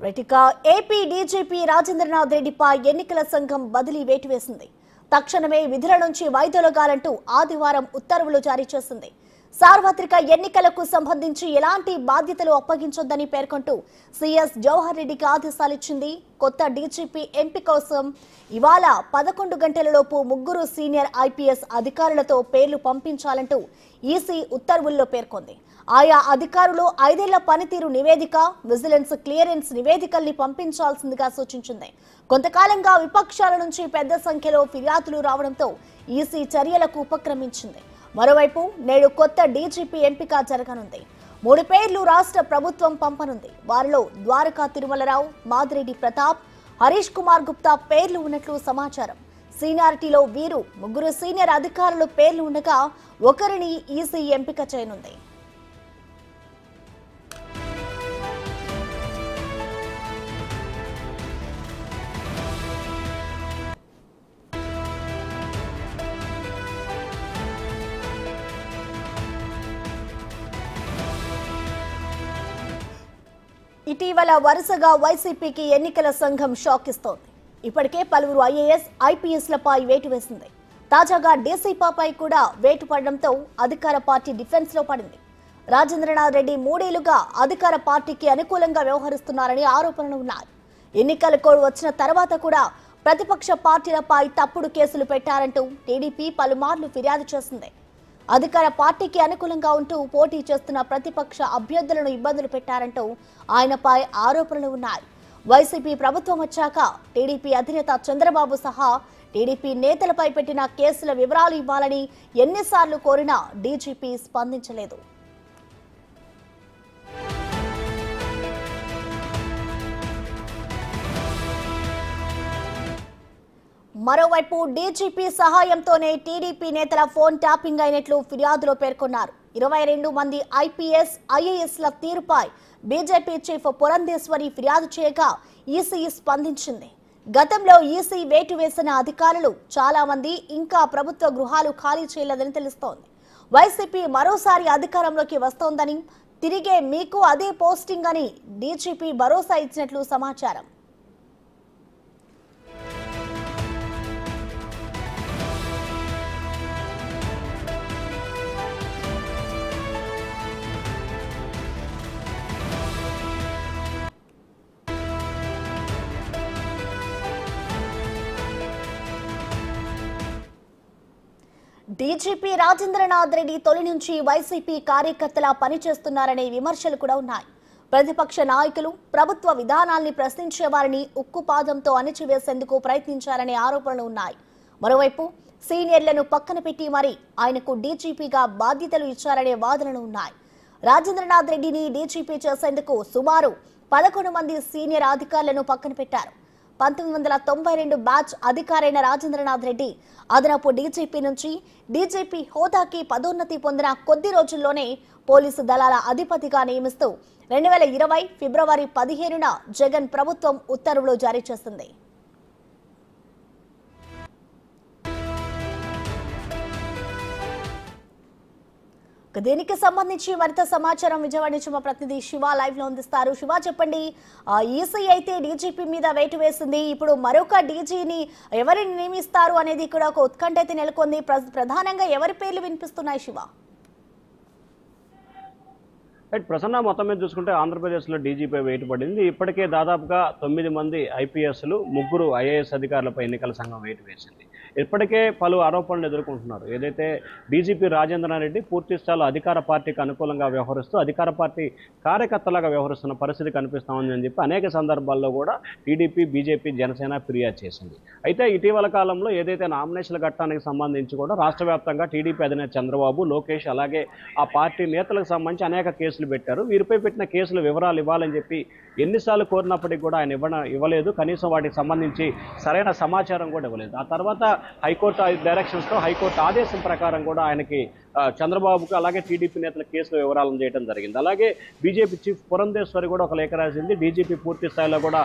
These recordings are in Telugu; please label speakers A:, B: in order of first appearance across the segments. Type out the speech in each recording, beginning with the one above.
A: రైటిక ఏపీ డీజీపీ రాజేంద్రనాథ్ రెడ్డిపై ఎన్నికల సంఘం బదిలీ వేటు వేసింది. తక్షణమే విధుల నుంచి వైదొలగాలంటూ ఆదివారం ఉత్తర్వులు జారీ చేసింది. సార్వత్రిక ఎన్నికలకు సంబంధించి ఎలాంటి బాధ్యతలు అప్పగించొద్దని పేర్కొంటూ సీఎస్ జవహర్ రెడ్డికి ఆదేశాలిచ్చింది. కొత్త డీజీపీ ఎంపిక కోసం ఇవాళ 11 గంటలలోపు 3 సీనియర్ ఐపీఎస్ అధికారులతో పేర్లు పంపించాలంటూ ఈసీ ఉత్తర్వుల్లో పేర్కొంది. ఆయా అధికారులు 5 ఏళ్ల పనితీరు నివేదిక, విజిలెన్స్ క్లియరెన్స్ నివేదికల్ని పంపించాల్సిందిగా సూచించింది. కొంతకాలంగా విపక్షాల నుంచి పెద్ద సంఖ్యలో ఫిర్యాదులు రావడంతో ఈసీ చర్యలకు ఉపక్రమించింది. మరోవైపు నేడు కొత్త డీజీపీ ఎంపిక జరగనుంది. 3 పేర్లు రాష్ట్ర ప్రభుత్వం పంపనుంది. వారిలో ద్వారకా తిరుమలరావు, మాదిరెడ్డి ప్రతాప్, హరీష్ కుమార్ గుప్తా పేర్లు ఉన్నట్లు సమాచారం. సీనియారిటీలో వీరు 3 సీనియర్ అధికారులు పేర్లు ఉండగా ఒకరిని ఈసీ ఎంపిక చేయనుంది. ఇటీవల వరుసగా వైసీపీకి ఎన్నికల సంఘం షాక్ ఇస్తోంది. ఇప్పటికే పలువురు ఐఏఎస్, ఐపీఎస్లపై వేటు వేసింది. తాజాగా డీసీపీపై కూడా వేటు పడడంతో అధికార పార్టీ డిఫెన్స్ లో పడింది. రాజేంద్రనాథ్ రెడ్డి 3 ఏళ్లుగా అధికార పార్టీకి అనుకూలంగా వ్యవహరిస్తున్నారని ఆరోపణలు ఉన్నాయి. ఎన్నికల కోడ్ వచ్చిన తర్వాత కూడా ప్రతిపక్ష పార్టీలపై తప్పుడు కేసులు పెట్టారంటూ టీడీపీ పలుమార్లు ఫిర్యాదు చేసింది. అధికార పార్టీకి అనుకూలంగా ఉంటూ పోటీ చేస్తున్న ప్రతిపక్ష అభ్యర్థులను ఇబ్బందులు పెట్టారంటూ ఆయనపై ఆరోపణలు ఉన్నాయి. వైసీపీ ప్రభుత్వం వచ్చాక టీడీపీ అధినేత చంద్రబాబు సహా టీడీపీ నేతలపై పెట్టిన కేసుల వివరాలు ఇవ్వాలని ఎన్నిసార్లు కోరినా డీజీపీ స్పందించలేదు. మరోవైపు డీజీపీ సహాయంతోనే టీడీపీ నేతల ఫోన్ ట్యాపింగ్ అయినట్లు ఫిర్యాదులో పేర్కొన్నారు. 22 మంది ఐపీఎస్, ఐఏఎస్ల తీరుపై బీజేపీ చీఫ్ పురంధేశ్వరి ఫిర్యాదు చేయగా ఈసీ స్పందించింది. గతంలో ఈసీ వేటు వేసిన అధికారులు చాలా మంది ఇంకా ప్రభుత్వ గృహాలు ఖాళీ చేయలేదని తెలుస్తోంది. వైసీపీ మరోసారి అధికారంలోకి వస్తోందని, తిరిగే మీకు అదే పోస్టింగ్ అని డీజీపీ భరోసా ఇచ్చినట్లు సమాచారం. డీజీపీ రాజేంద్రనాథ్ రెడ్డి తొలి నుంచి వైసీపీ కార్యకర్తలా పనిచేస్తున్నారనే విమర్శలు కూడా ఉన్నాయి. ప్రతిపక్ష నాయకులు ప్రభుత్వ విధానాల్ని ప్రశ్నించే వారిని ఉక్కుపాదంతో అణిచివేసేందుకు ప్రయత్నించారనే ఆరోపణలు ఉన్నాయి. మరోవైపు సీనియర్లను పక్కన పెట్టి మరీ ఆయనకు డీజీపీగా బాధ్యతలు ఇచ్చారనే వాదనలు ఉన్నాయి. రాజేంద్రనాథ్ రెడ్డిని డీజీపీ చేసేందుకు సుమారు 11 మంది సీనియర్ అధికారులను పక్కన పెట్టారు. 1992 బ్యాచ్ అధికారైన రాజేంద్రనాథ్ రెడ్డి అదనపు డీజీపీ నుంచి డీజీపీ హోదాకి పదోన్నతి పొందిన కొద్ది రోజుల్లోనే పోలీసు దళాల అధిపతిగా నియమిస్తూ 2020 ఫిబ్రవరి 15న జగన్ ప్రభుత్వం ఉత్తర్వులు జారీ చేసింది. దీనికి సంబంధించి మరింత సమాచారం విజయవాడ నుంచి మా ప్రతినిధి శివ లైవ్ లో అందిస్తారు. శివ, చెప్పండి, ఈసీ అయితే డీజీపీ మీద వేటు వేసింది. ఇప్పుడు మరొక డీజీని ఎవరిని నియమిస్తారు అనేది కూడా ఒక ఉత్కంఠ అయితే నెలకొంది. ప్రధానంగా ఎవరి పేర్లు వినిపిస్తున్నాయి శివ?
B: ప్రసన్న, మొత్తం మీద చూసుకుంటే ఆంధ్రప్రదేశ్లో డీజీపీ వేటు పడింది. ఇప్పటికే దాదాపుగా 9 మంది ఐపీఎస్లు, 3 ఐఏఎస్ అధికారులపై ఎన్నికల సంఘం వేటు వేసింది. ఇప్పటికే పలు ఆరోపణలు ఎదుర్కొంటున్నారు. ఏదైతే డీజీపీ రాజేంద్రనాథ్ రెడ్డి పూర్తి స్థాయిలో అధికార పార్టీకి అనుకూలంగా వ్యవహరిస్తూ అధికార పార్టీ కార్యకర్తలాగా వ్యవహరిస్తున్న పరిస్థితి కనిపిస్తామని చెప్పి అనేక సందర్భాల్లో కూడా టీడీపీ, బీజేపీ, జనసేన ఫిర్యాదు చేసింది. అయితే ఇటీవల కాలంలో ఏదైతే నామినేషన్ల ఘట్టానికి సంబంధించి కూడా రాష్ట్ర వ్యాప్తంగా టీడీపీ అధినేత చంద్రబాబు, లోకేష్ అలాగే ఆ పార్టీ నేతలకు సంబంధించి అనేక కేసులు పెట్టారు. వీరిపై పెట్టిన కేసుల వివరాలు ఇవ్వాలని చెప్పి ఎన్నిసార్లు కోరినప్పటికీ కూడా ఆయన ఇవ్వలేదు. కనీసం వాటికి సంబంధించి సరైన సమాచారం కూడా ఇవ్వలేదు. ఆ తర్వాత హైకోర్టు డైరెక్షన్స్తో హైకోర్టు ఆదేశం ప్రకారం కూడా ఆయనకి చంద్రబాబుకు అలాగే టీడీపీ నేతల కేసుల వివరాలను చేయడం జరిగింది. అలాగే బీజేపీ చీఫ్ పురంధేశ్వరి కూడా ఒక లేఖ రాసింది. డీజీపీ పూర్తి స్థాయిలో కూడా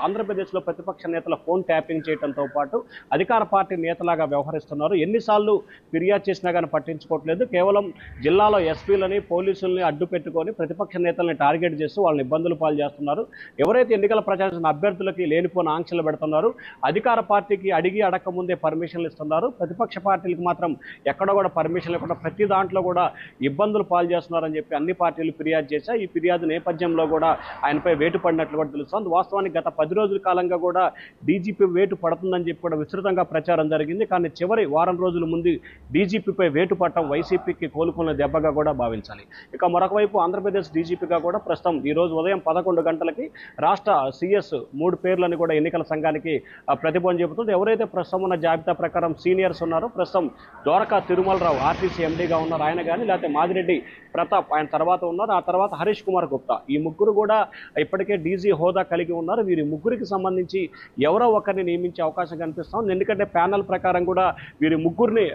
B: ఆంధ్రప్రదేశ్లో ప్రతిపక్ష నేతల ఫోన్ ట్యాపింగ్ చేయడంతో పాటు అధికార పార్టీ నేతలాగా వ్యవహరిస్తున్నారు. ఎన్నిసార్లు ఫిర్యాదు చేసినా కానీ పట్టించుకోవట్లేదు. కేవలం జిల్లాలో ఎస్పీలని పోలీసుల్ని అడ్డు పెట్టుకొని ప్రతిపక్ష నేతల్ని టార్గెట్ చేస్తూ వాళ్ళని ఇబ్బందులు పాలు చేస్తున్నారు. ఎవరైతే ఎన్నికల ప్రచారం అభ్యర్థులకి లేనిపోయిన ఆంక్షలు పెడుతున్నారు, అధికార పార్టీకి అడిగి అడగకముందే పర్మిషన్లు ఇస్తున్నారు, ప్రతిపక్ష పార్టీలకు మాత్రం ఎక్కడ కూడా పర్మిషన్ లేకుండా ప్రతి దాంట్లో కూడా ఇబ్బందులు పాలు చేస్తున్నారని చెప్పి అన్ని పార్టీలు ఫిర్యాదు చేశాయి. ఈ ఫిర్యాదు నేపథ్యంలో కూడా ఆయనపై వేటు పడినట్లు కూడా తెలుస్తోంది. వాస్తవానికి గత 10 రోజుల కాలంగా కూడా డీజీపీ వేటు పడుతుందని చెప్పి కూడా విస్తృతంగా ప్రచారం జరిగింది. కానీ చివరి వారం రోజుల ముందు డీజీపీపై వేటు పడటం వైసీపీకి కోలుకున్న దెబ్బగా కూడా భావించాలి. ఇక మరొక వైపు ఆంధ్రప్రదేశ్ డీజీపీగా కూడా ప్రస్తుతం ఈ రోజు ఉదయం 11 గంటలకి రాష్ట్ర సీఎస్ 3 పేర్లను కూడా ఎన్నికల సంఘానికి ప్రతిపాదన చెబుతుంది. ఎవరైతే ప్రస్తుతం ఉన్న జాబితా ప్రకారం సీనియర్స్ ఉన్నారో, ప్రస్తుతం ద్వారకా తిరుమలరావు ఆర్టీసీ ఎండీగా ఉన్నారు ఆయన కానీ, లేకపోతే మాదిరెడ్డి ప్రతాప్ ఆయన తర్వాత ఉన్నారు, ఆ తర్వాత హరీష్ కుమార్ గుప్తా, ఈ ముగ్గురు కూడా ఇప్పటికే డీజీ హోదా కలిగి ఉన్నారు. వీరి ముగ్గురికి సంబంధించి ఎవరో ఒకరిని నియమించే అవకాశం కనిపిస్తుంది. ఎందుకంటే ప్యానల్ ప్రకారం కూడా వీరి ముగ్గురిని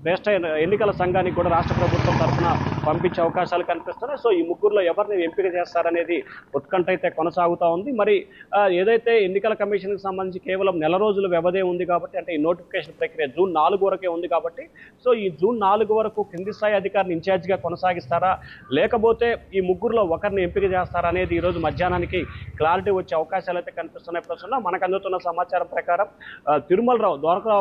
B: రాష్ట్ర ఎన్నికల సంఘానికి కూడా రాష్ట్ర ప్రభుత్వం తరఫున పంపించే అవకాశాలు కనిపిస్తున్నాయి. సో ఈ ముగ్గురులో ఎవరిని ఎంపిక చేస్తారనేది ఉత్కంఠ అయితే కొనసాగుతూ ఉంది. మరి ఏదైతే ఎన్నికల కమిషన్కి సంబంధించి కేవలం నెల రోజుల వ్యవధే ఉంది కాబట్టి, అంటే ఈ నోటిఫికేషన్ ప్రక్రియ జూన్ 4 వరకే ఉంది కాబట్టి, సో ఈ జూన్ 4 వరకు కింది స్థాయి అధికారిని ఇన్ఛార్జిగా కొనసాగిస్తారా, లేకపోతే ఈ ముగ్గురులో ఒకరిని ఎంపిక చేస్తారా అనేది ఈరోజు మధ్యాహ్నానికి క్లారిటీ వచ్చే అవకాశాలు అయితే కనిపిస్తున్నాయి. ప్రస్తుతం మనకు అందుతున్న సమాచారం ప్రకారం ద్వారకా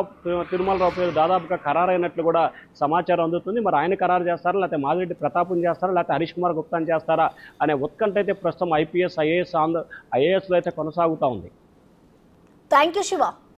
B: తిరుమలరావు పేరు దాదాపుగా ఖరారైనట్లు కూడా సమాచారం అందుతుంది. మరి ఆయన ఖరారు చేస్తారా, లేకపోతే మాదిరెడ్డి ప్రతాప్ని చేస్తారా, లేకపోతే హరీష్ కుమార్ గుప్తాని చేస్తారా అనే ఉత్కంఠ అయితే ప్రస్తుతం ఐపీఎస్ ఐఏఎస్లో అయితే కొనసాగుతూ ఉంది.
A: Thank you Shiva.